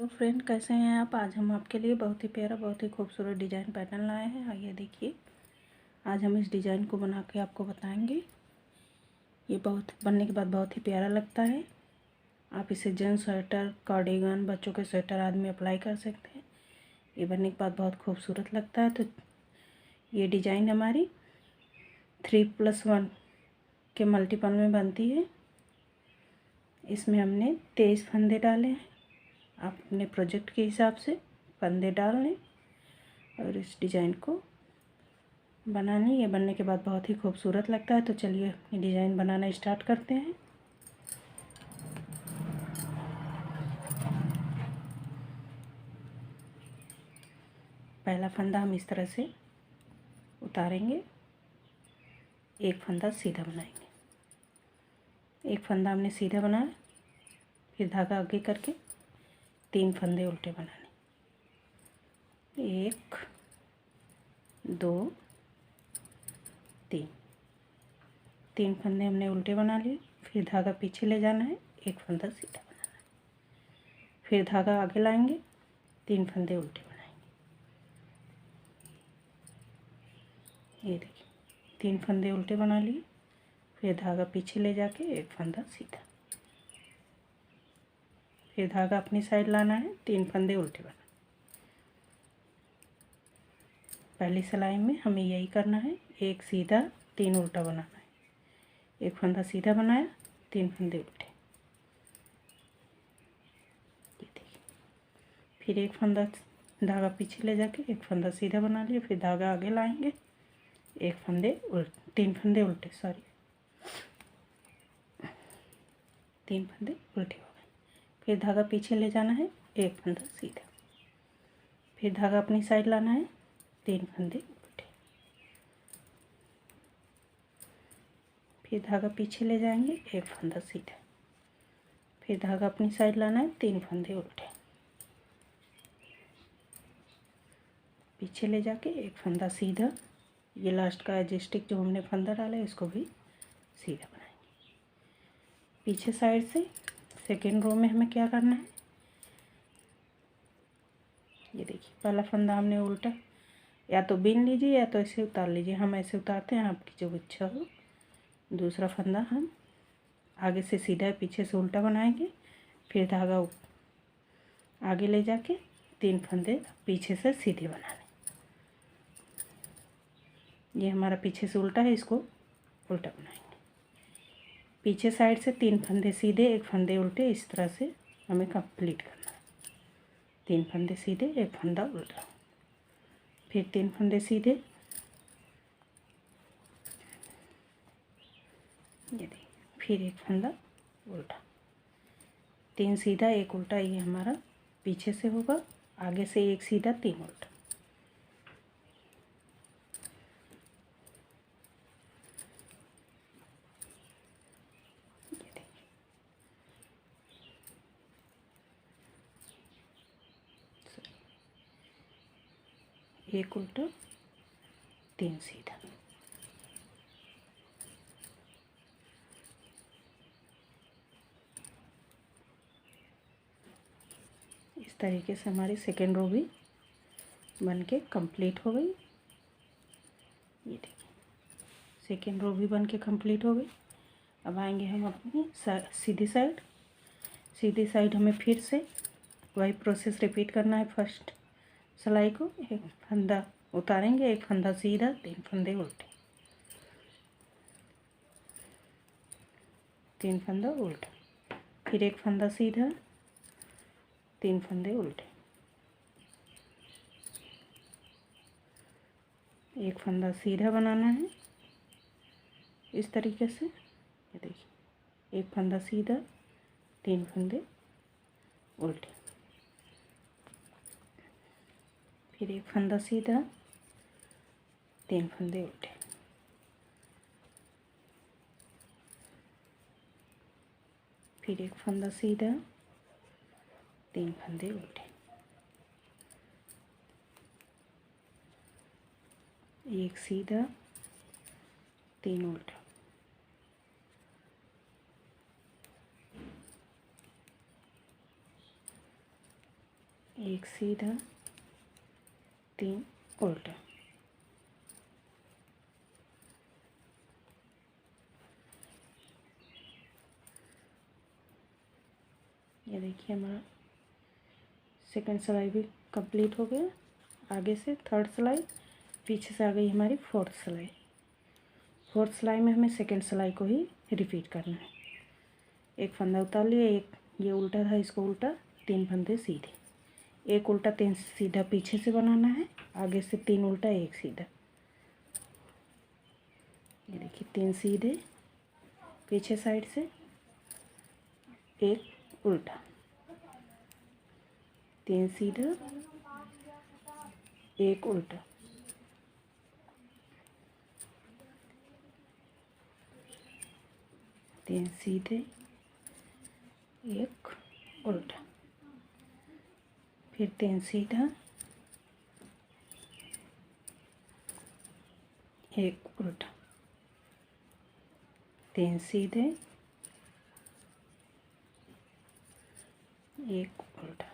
तो फ्रेंड, कैसे हैं आप। आज हम आपके लिए बहुत ही प्यारा, बहुत ही खूबसूरत डिज़ाइन पैटर्न लाए हैं। आइए देखिए, आज हम इस डिज़ाइन को बना के आपको बताएंगे। ये बहुत बनने के बाद बहुत ही प्यारा लगता है। आप इसे जेंट्स स्वेटर, कार्डिगन, बच्चों के स्वेटर आदि में अप्लाई कर सकते हैं। ये बनने के बाद बहुत खूबसूरत लगता है। तो ये डिज़ाइन हमारी 3+1 के मल्टीपल में बनती है। इसमें हमने 23 फंदे डाले हैं। आप अपने प्रोजेक्ट के हिसाब से फंदे डाल लें और इस डिज़ाइन को बना लें। ये बनने के बाद बहुत ही खूबसूरत लगता है। तो चलिए ये डिज़ाइन बनाना स्टार्ट करते हैं। पहला फंदा हम इस तरह से उतारेंगे, एक फंदा सीधा बनाएंगे। एक फंदा हमने सीधा बनाया, फिर धागा आगे करके 3 फंदे उल्टे बनाने। 1 2 3 3 फंदे हमने उल्टे बना लिए। फिर धागा पीछे ले जाना है, एक फंदा सीधा बनाना है। फिर धागा आगे लाएंगे, 3 फंदे उल्टे बनाएंगे। ये देखिए, 3 फंदे उल्टे बना लिए। फिर धागा पीछे ले जाके एक फंदा सीधा। फिर धागा अपनी साइड लाना है, 3 फंदे उल्टे बनाना। पहली सिलाई में हमें यही करना है, एक सीधा 3 उल्टा बनाना है। एक फंदा सीधा बनाया, 3 फंदे उल्टे। ये देखिए, फिर एक फंदा धागा पीछे ले जाके एक फंदा सीधा बना लिया। फिर धागा आगे लाएंगे, एक फंदे उल्टे, 3 फंदे उल्टे, 3 फंदे उल्टे हो गए। फिर धागा पीछे ले जाना है, एक फंदा सीधा। फिर धागा अपनी साइड लाना है, 3 फंदे उल्टे। फिर धागा पीछे ले जाएंगे, एक फंदा सीधा। फिर धागा अपनी साइड लाना है, 3 फंदे उल्टे। पीछे ले जाके एक फंदा सीधा। ये लास्ट का एजिस्टिक जो हमने फंदा डाला है, इसको भी सीधा बनाएंगे। पीछे साइड से सेकेंड रो में हमें क्या करना है, ये देखिए, पहला फंदा हमने उल्टा, या तो बीन लीजिए या तो ऐसे उतार लीजिए। हम ऐसे उतारते हैं, आपकी जो इच्छा हो। दूसरा फंदा हम आगे से सीधा, पीछे से उल्टा बनाएंगे। फिर धागा आगे ले जाके 3 फंदे पीछे से सीधे बनाने। ये हमारा पीछे से उल्टा है, इसको उल्टा बनाएंगे। पीछे साइड से 3 फंदे सीधे, एक फंदे उल्टे, इस तरह से हमें कंप्लीट करना है। 3 फंदे सीधे, एक फंदा उल्टा, फिर 3 फंदे सीधे। ये देखिए, फिर एक फंदा उल्टा, 3 सीधा, एक उल्टा। ये हमारा पीछे से होगा, आगे से एक सीधा, 3 उल्टा। एक उल्टा, 3 सीधा। इस तरीके से हमारी सेकेंड रो भी बन के कंप्लीट हो गई। ये देखिए, सेकेंड रो भी बन के कंप्लीट हो गई। अब आएंगे हम अपनी सीधी साइड। सीधी साइड हमें फिर से वही प्रोसेस रिपीट करना है। फर्स्ट सिलाई को एक फंदा उतारेंगे, एक फंदा सीधा, 3 फंदे उल्टे, 3 फंदा उल्टा। फिर एक फंदा सीधा, 3 फंदे उल्टे, एक फंदा सीधा बनाना है इस तरीके से। ये देखिए, एक फंदा सीधा, 3 फंदे उल्टे, फिर एक फंदा सीधा, 3 फंदे उल्टे, फिर एक फंदा सीधा, 3 फंदे उल्टे, एक सीधा, 3 उल्टा, एक सीधा, 3 उल्टा। ये देखिए हमारा सेकंड सिलाई भी कंप्लीट हो गया। आगे से थर्ड सिलाई, पीछे से आ गई हमारी फोर्थ सिलाई। फोर्थ सिलाई में हमें सेकंड सिलाई को ही रिपीट करना है। एक फंदा उतार लिया, एक ये उल्टा था, इसको उल्टा, 3 फंदे सीधे, एक उल्टा 3 सीधा पीछे से बनाना है, आगे से 3 उल्टा 1 सीधा। ये देखिए 3 सीधे पीछे साइड से, 1 उल्टा, 3 सीधा, 1 उल्टा, 3 सीधे, 1 उल्टा, फिर 3 सीधा, 1 उल्टा, 3 सीधे, 1 उल्टा।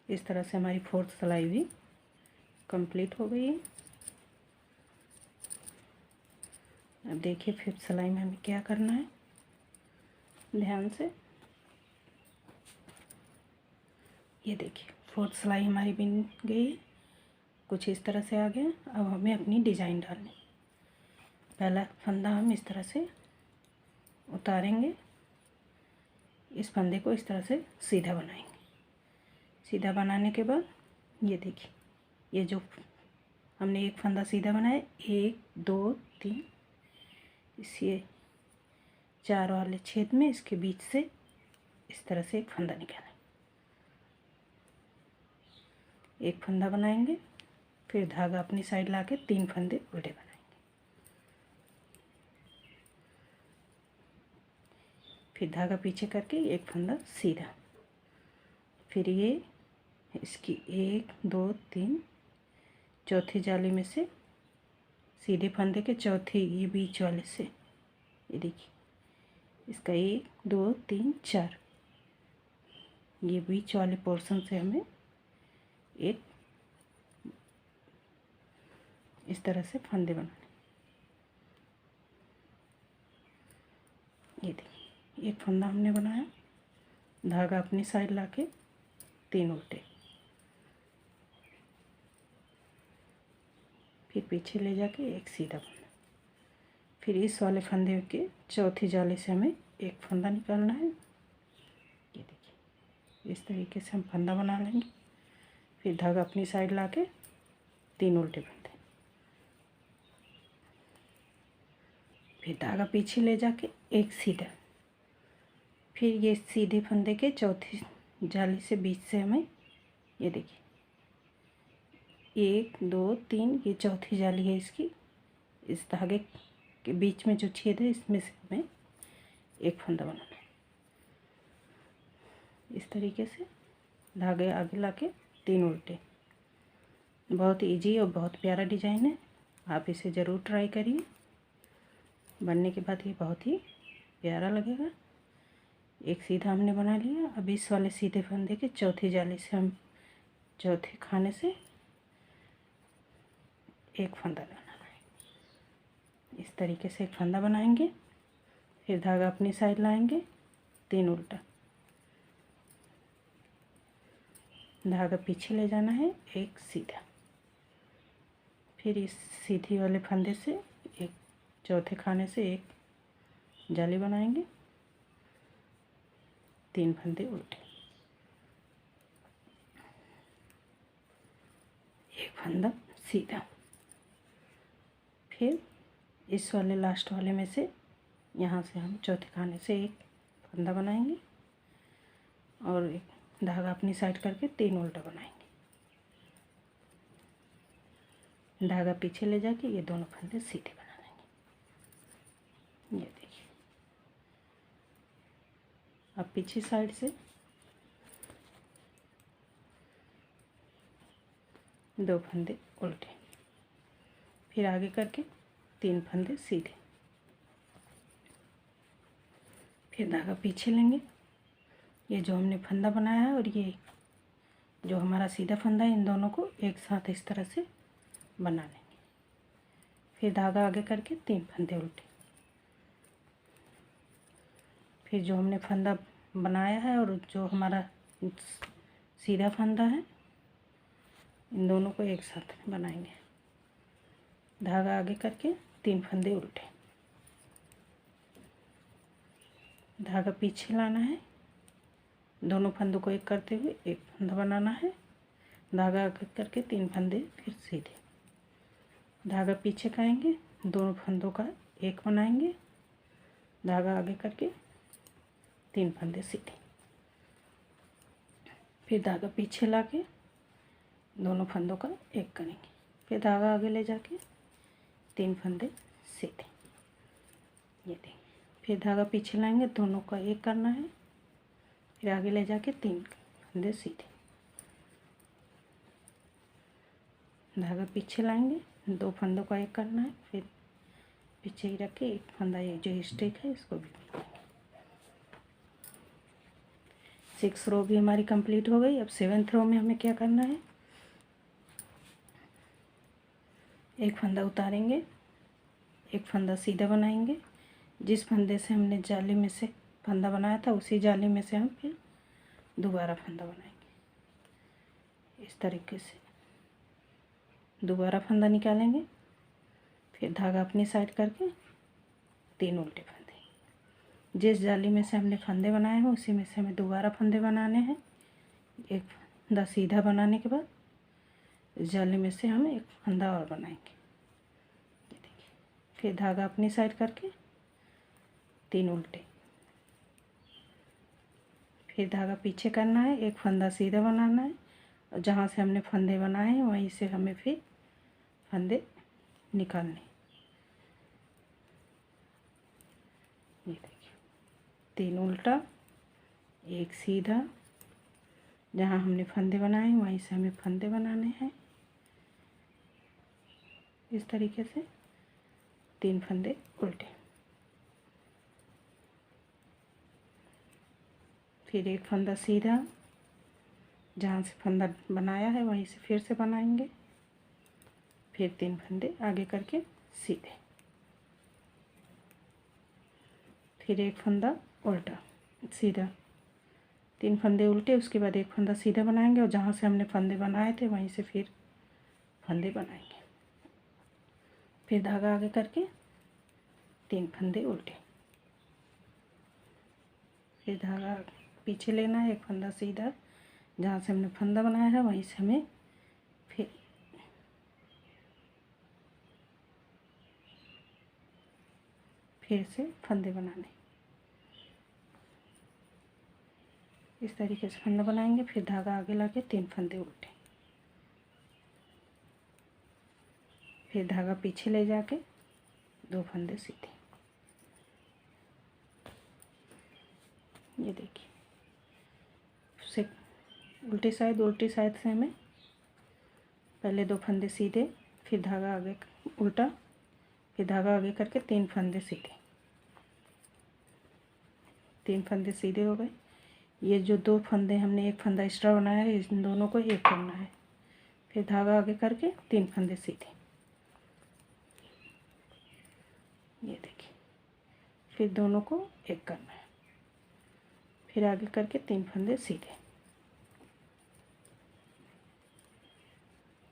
इस तरह से हमारी फोर्थ सिलाई भी कंप्लीट हो गई है। अब देखिए फिफ्थ सिलाई में हमें क्या करना है, ध्यान से। ये देखिए फोर्थ सिलाई हमारी बन गई, कुछ इस तरह से आ गया। अब हमें अपनी डिज़ाइन डालनी। पहला फंदा हम इस तरह से उतारेंगे, इस फंदे को इस तरह से सीधा बनाएंगे। सीधा बनाने के बाद ये देखिए, ये जो हमने एक फंदा सीधा बनाया, 1 2 3, इस ये 4 वाले छेद में इसके बीच से इस तरह से एक फंदा निकालें, एक फंदा बनाएंगे, फिर धागा अपनी साइड ला के 3 फंदे उल्टे बनाएंगे, फिर धागा पीछे करके एक फंदा सीधा, फिर ये इसकी 1 2 3 चौथी जाली में से सीधे फंदे के चौथी ये बीच वाले से, ये देखिए इसका 1 2 3 4, ये बीच वाले पोर्शन से हमें एक इस तरह से फंदे बनाने। ये देखिए एक फंदा हमने बनाया, धागा अपनी साइड लाके 3 उल्टे, फिर पीछे ले जाके एक सीधा फंदा, फिर इस वाले फंदे के चौथी जाली से हमें एक फंदा निकालना है। ये देखिए इस तरीके से हम फंदा बना लेंगे, फिर धागा अपनी साइड लाके 3 उल्टे फंदे, फिर धागा पीछे ले जाके एक सीधा, फिर ये सीधे फंदे के चौथी जाली से बीच से हमें, ये देखिए 1 2 3, ये चौथी जाली है इसकी, इस धागे के बीच में जो छेद है इसमें से हमें एक फंदा बनाना है। इस तरीके से धागे आगे लाके 3 उल्टे। बहुत इजी और बहुत प्यारा डिज़ाइन है, आप इसे ज़रूर ट्राई करिए। बनने के बाद ये बहुत ही प्यारा लगेगा। एक सीधा हमने बना लिया। अब इस वाले सीधे फंदे के चौथी जाली से हम चौथे खाने से एक फंदा बनाना है। इस तरीके से एक फंदा बनाएंगे, फिर धागा अपनी साइड लाएंगे, 3 उल्टा, धागा पीछे ले जाना है, एक सीधा, फिर इस सीधी वाले फंदे से एक चौथे खाने से एक जाली बनाएंगे, 3 फंदे उल्टे, एक फंदा सीधा, फिर इस वाले लास्ट वाले में से यहाँ से हम चौथे खाने से एक फंदा बनाएंगे और एक धागा अपनी साइड करके 3 उल्टा बनाएंगे, धागा पीछे ले जाके ये दोनों फंदे सीधे बना देंगे। ये देखिए अब पीछे साइड से 2 फंदे उल्टे, फिर आगे करके 3 फंदे सीधे, फिर धागा पीछे लेंगे, ये जो हमने फंदा बनाया है और ये जो हमारा सीधा फंदा है, इन दोनों को एक साथ इस तरह से बना लेंगे। फिर धागा आगे करके 3 फंदे उल्टे। फिर जो हमने फंदा बनाया है और जो हमारा सीधा फंदा है, इन दोनों को एक साथ बनाएंगे। धागा आगे करके 3 फंदे उल्टे, धागा पीछे लाना है, दोनों फंदों को एक करते हुए एक फंदा बनाना है। धागा आगे करके 3 फंदे फिर सीधे, धागा पीछे करेंगे, दोनों फंदों का एक बनाएंगे, धागा आगे करके 3 फंदे सीधे, फिर धागा पीछे लाके दोनों फंदों का एक करेंगे, फिर धागा आगे ले जाके 3 फंदे सीधे। ये देखिए, फिर धागा पीछे लाएंगे, दोनों का एक करना है, फिर आगे ले जाके 3 फंदे सीधे, धागा पीछे लाएंगे, 2 फंदों का एक करना है, फिर पीछे ही रख के एक फंदा, ये जो स्टिक है इसको भी 6 रो भी हमारी कंप्लीट हो गई। अब 7th रो में हमें क्या करना है, एक फंदा उतारेंगे, एक फंदा सीधा बनाएंगे, जिस फंदे से हमने जाली में से फंदा बनाया था उसी जाली में से हम फिर दोबारा फंदा बनाएंगे। इस तरीके से दोबारा फंदा निकालेंगे, फिर धागा अपनी साइड करके 3 उल्टे फंदे, जिस जाली में से हमने फंदे बनाए हैं उसी में से हमें दोबारा फंदे बनाने हैं। एक फंदा सीधा बनाने के बाद इस जाली में से हम एक फंदा और बनाएंगे। ये देखिए, फिर धागा अपनी साइड करके 3 उल्टे, फिर धागा पीछे करना है, एक फंदा सीधा बनाना है और जहाँ से हमने फंदे बनाए हैं वहीं से हमें फिर फंदे निकालने। ये देखिए, 3 उल्टा, एक सीधा, जहाँ हमने फंदे बनाए हैं वहीं से हमें फंदे बनाने हैं। इस तरीके से 3 फंदे उल्टे, फिर एक फंदा सीधा, जहाँ से फंदा बनाया है वहीं से फिर से बनाएंगे, फिर 3 फंदे आगे करके सीधे, फिर एक फंदा उल्टा सीधा, 3 फंदे उल्टे, उसके बाद एक फंदा सीधा बनाएंगे और जहाँ से हमने फंदे बनाए थे वहीं से फिर फंदे बनाएंगे, फिर धागा आगे करके 3 फंदे उल्टे, फिर धागा पीछे लेना है, एक फंदा सीधा, जहाँ से हमने फंदा बनाया है वहीं से हमें फिर से फंदे बनाने। इस तरीके से फंदा बनाएंगे, फिर धागा आगे लाके 3 फंदे उल्टे, फिर धागा पीछे ले जाके 2 फंदे सीधे। ये देखिए, से उल्टी साइड से हमें पहले 2 फंदे सीधे, फिर धागा आगे उल्टा, फिर धागा आगे करके 3 फंदे सीधे, 3 फंदे सीधे हो गए। ये जो 2 फंदे हमने एक फंदा एक्स्ट्रा बनाया है, इन दोनों को एक करना है, फिर धागा आगे करके 3 फंदे सीधे। ये देखिए, फिर दोनों को एक करना है, फिर आगे करके 3 फंदे सीधे,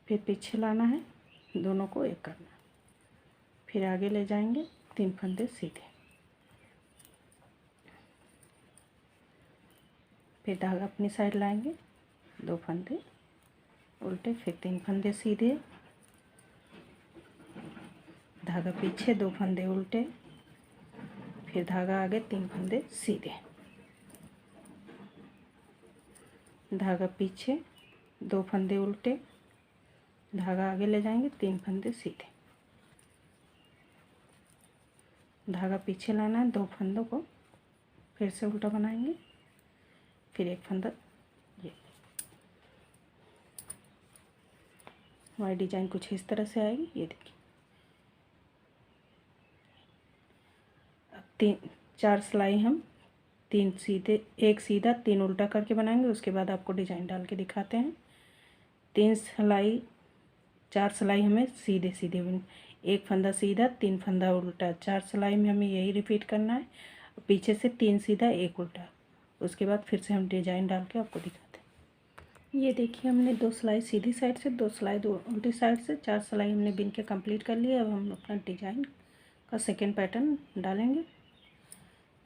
फिर पीछे लाना है, दोनों को एक करना है, फिर आगे ले जाएंगे 3 फंदे सीधे, फिर धागा अपनी साइड लाएंगे, 2 फंदे उल्टे, फिर 3 फंदे सीधे, धागा पीछे 2 फंदे उल्टे, फिर धागा आगे 3 फंदे सीधे, धागा पीछे 2 फंदे उल्टे, धागा आगे ले जाएंगे 3 फंदे सीधे, धागा पीछे लाना है, 2 फंदों को फिर से उल्टा बनाएंगे, फिर एक फंदा। ये हमारी डिजाइन कुछ इस तरह से आएगी। ये देखिए, अब 4 सिलाई हम 3 सीधे, 1 सीधा 3 उल्टा करके बनाएंगे। उसके बाद आपको डिजाइन डाल के दिखाते हैं। 3 सिलाई 4 सिलाई हमें सीधे सीधे 1 फंदा सीधा 3 फंदा उल्टा, 4 सिलाई में हमें यही रिपीट करना है। पीछे से 3 सीधा 1 उल्टा, उसके बाद फिर से हम डिजाइन डाल के आपको दिखाते हैं। ये देखिए हमने 2 सिलाई सीधी साइड से, 2 सिलाई 2 उल्टी साइड से, 4 सिलाई हमने बिन के कंप्लीट कर लिया। अब हम अपना डिजाइन का सेकेंड पैटर्न डालेंगे।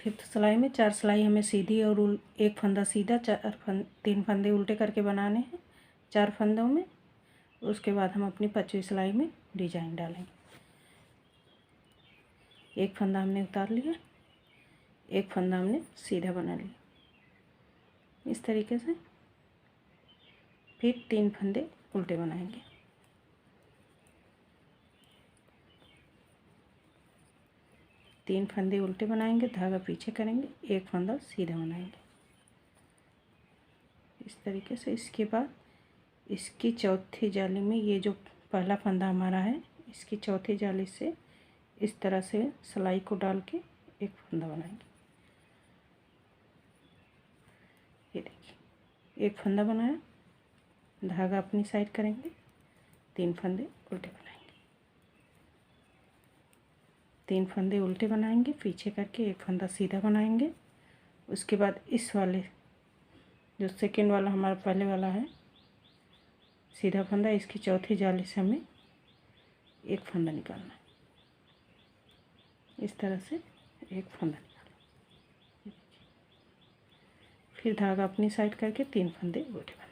फिफ्थ सिलाई में 4 सिलाई हमें सीधी और 1 फंदा सीधा 3 फंदे उल्टे करके बनाने हैं 4 फंदों में। उसके बाद हम अपनी 5वीं सिलाई में डिजाइन डालेंगे। 1 फंदा हमने उतार लिया, 1 फंदा हमने सीधा बना लिया इस तरीके से। फिर 3 फंदे उल्टे बनाएंगे। तीन फंदे उल्टे बनाएंगे, धागा पीछे करेंगे, 1 फंदा सीधा बनाएंगे इस तरीके से। इसके बाद इसकी चौथी जाली में ये जो पहला फंदा हमारा है, इसकी चौथी जाली से इस तरह से सिलाई को डाल के 1 फंदा बनाएंगे। ये देखिए 1 फंदा बनाया, धागा अपनी साइड करेंगे, 3 फंदे उल्टे बनाएंगे। 3 फंदे उल्टे बनाएंगे, पीछे करके 1 फंदा सीधा बनाएंगे। उसके बाद इस वाले जो सेकेंड वाला हमारा पहले वाला है सीधा फंदा, इसकी चौथी जाली से हमें 1 फंदा निकालना है इस तरह से। 1 फंदा निकालो, फिर धागा अपनी साइड करके 3 फंदे उल्टे बनाने।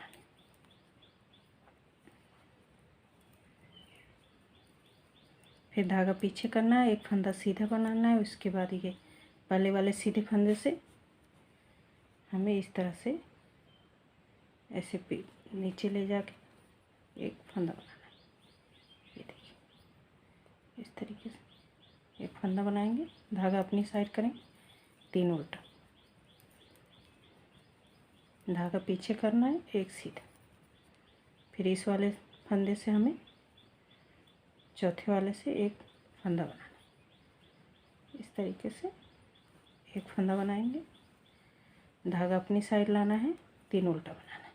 फिर धागा पीछे करना है, 1 फंदा सीधा बनाना है। उसके बाद ये पहले वाले सीधे फंदे से हमें इस तरह से ऐसे नीचे ले जाके 1 फंदा बनाना है। ये देखिए इस तरीके से 1 फंदा बनाएंगे, धागा अपनी साइड करेंगे, 3 उल्टा, धागा पीछे करना है, 1 सीधा। फिर इस वाले फंदे से हमें चौथे वाले से 1 फंदा बनाना है इस तरीके से। 1 फंदा बनाएंगे, धागा अपनी साइड लाना है, 3 उल्टा बनाना है।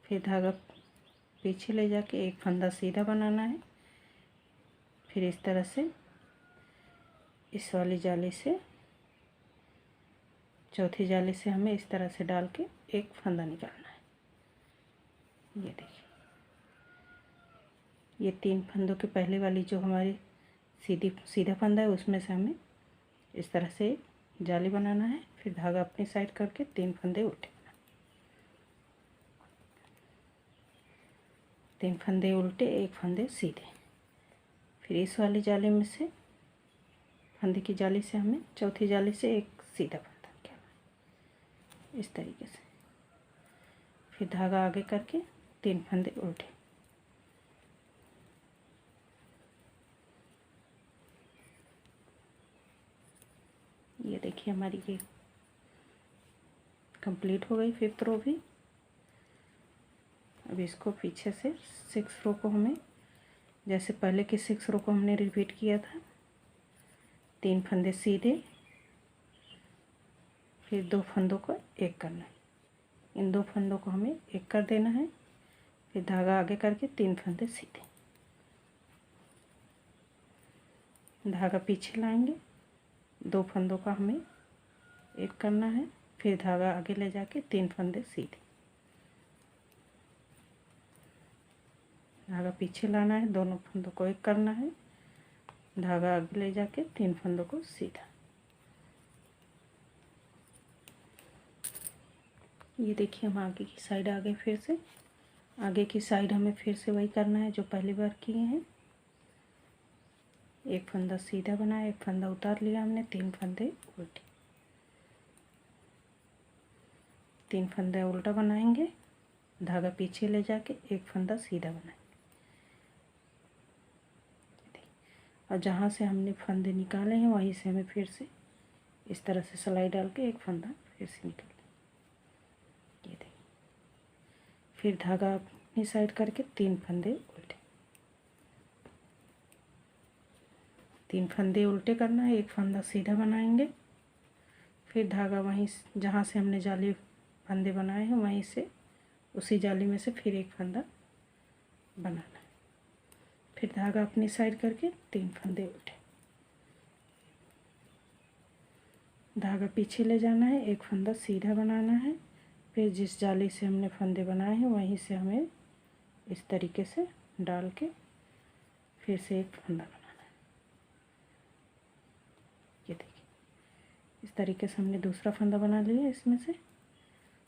फिर धागा पीछे ले जाके 1 फंदा सीधा बनाना है। फिर इस तरह से इस वाली जाली से चौथी जाली से हमें इस तरह से डाल के 1 फंदा निकालना है। ये देखिए ये 3 फंदों के पहले वाली जो हमारी सीधा फंदा है उसमें से हमें इस तरह से जाली बनाना है। फिर धागा अपनी साइड करके 3 फंदे उल्टे, 3 फंदे उल्टे, 1 फंदे सीधे। फिर इस वाली जाली में से फंदे की जाली से हमें चौथी जाली से 1 सीधा फंदा निकालना है इस तरीके से। फिर धागा आगे करके 3 फंदे उल्टे, ये देखिए हमारी ये कंप्लीट हो गई 5th रो भी। अब इसको पीछे से 6th रो को हमें जैसे पहले के 6 रो को हमने रिपीट किया था, 3 फंदे सीधे, फिर 2 फंदों को 1 करना है। इन 2 फंदों को हमें 1 कर देना है। फिर धागा आगे करके 3 फंदे सीधे, धागा पीछे लाएंगे, 2 फंदों का हमें 1 करना है। फिर धागा आगे ले जाके 3 फंदे सीधे, धागा पीछे लाना है, दोनों फंदों को 1 करना है, धागा आगे ले जाके 3 फंदों को सीधा। ये देखिए हम आगे की साइड आ गए। फिर से आगे की साइड हमें फिर से वही करना है जो पहली बार किए हैं। 1 फंदा सीधा बनाया, 1 फंदा उतार लिया हमने, 3 फंदे उल्टे, 3 फंदे उल्टा बनाएंगे, धागा पीछे ले जाके 1 फंदा सीधा बनाएंगे। और जहाँ से हमने फंदे निकाले हैं वहीं से हमें फिर से इस तरह से सिलाई डाल के 1 फंदा फिर से निकाल लें। ये देखिए फिर धागा अपनी साइड करके 3 फंदे उल्टे, 3 फंदे उल्टे करना है, एक फंदा सीधा बनाएंगे। फिर धागा वहीं जहाँ से हमने जाली फंदे बनाए हैं वहीं से उसी जाली में से फिर एक फंदा बनाना है। फिर धागा अपनी साइड करके 3 फंदे उल्टे, धागा पीछे ले जाना है, एक फंदा सीधा बनाना है। फिर जिस जाली से हमने फंदे बनाए हैं वहीं से हमें इस तरीके से डाल के फिर से एक फंदा बनाना है। ये देखिए, इस तरीके से हमने दूसरा फंदा बना लिया इसमें से।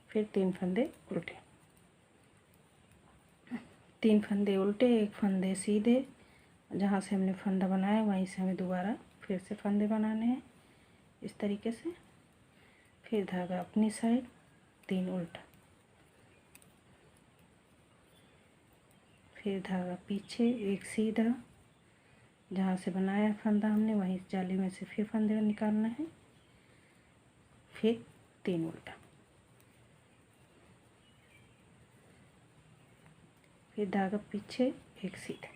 फिर 3 फंदे उल्टे, 3 फंदे उल्टे, एक फंदे सीधे, जहाँ से हमने फंदा बनाया वहीं से हमें दोबारा फिर से फंदे बनाने हैं इस तरीके से। फिर धागा अपनी साइड, 3 उल्टा, फिर धागा पीछे, एक सीधा, जहाँ से बनाया फंदा हमने वहीं जाली में से फिर फंदे निकालना है। फिर 3 उल्टा, फिर धागा पीछे, एक सीधा,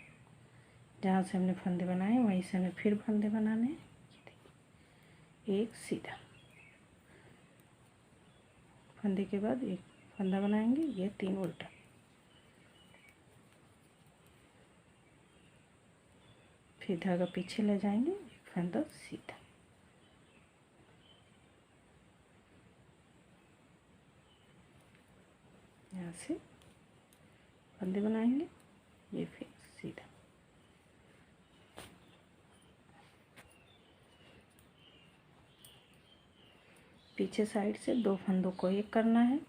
जहाँ से हमने फंदे बनाए वहीं से हमें फिर फंदे बनाने हैं। एक सीधा, फंदे के बाद एक फंदा बनाएंगे, ये 3 उल्टा, फिर धागा पीछे ले जाएंगे, एक फंदा सीधा, यहाँ से फंदे बनाएंगे, ये फिर सीधा। पीछे साइड से 2 फंदों को एक करना है,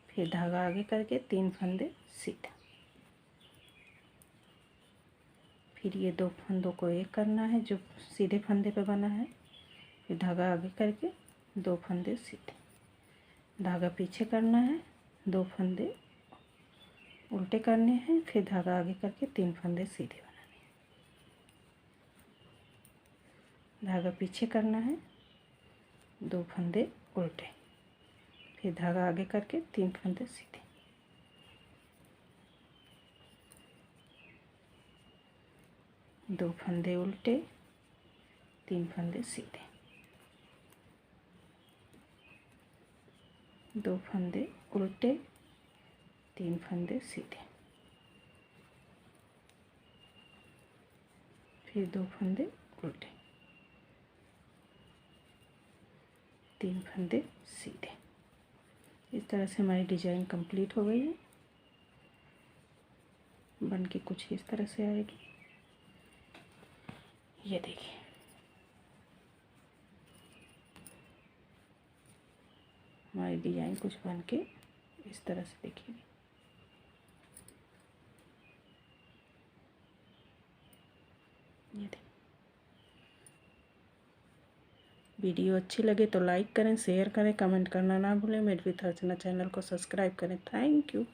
फिर धागा आगे करके 3 फंदे सीधा, फिर ये 2 फंदों को एक करना है जो सीधे फंदे पे बना है, फिर धागा आगे करके 2 फंदे सीधे, धागा पीछे करना है, 2 फंदे उल्टे करने हैं, फिर धागा आगे करके 3 फंदे सीधे बनाने हैं, धागा पीछे करना है, 2 फंदे उल्टे, फिर धागा आगे करके 3 फंदे सीधे, 2 फंदे उल्टे, 3 फंदे सीधे, 2 फंदे उल्टे, 3 फंदे सीधे, फिर 2 फंदे उल्टे, 3 फंदे सीधे। इस तरह से हमारी डिजाइन कंप्लीट हो गई है। बन के कुछ इस तरह से आएगी, ये देखिए। हमारी डिजाइन कुछ बन के इस तरह से देखिए। ये देखिए, वीडियो अच्छी लगे तो लाइक करें, शेयर करें, कमेंट करना ना भूलें। मेरे विथ अर्चना चैनल को सब्सक्राइब करें। Thank you.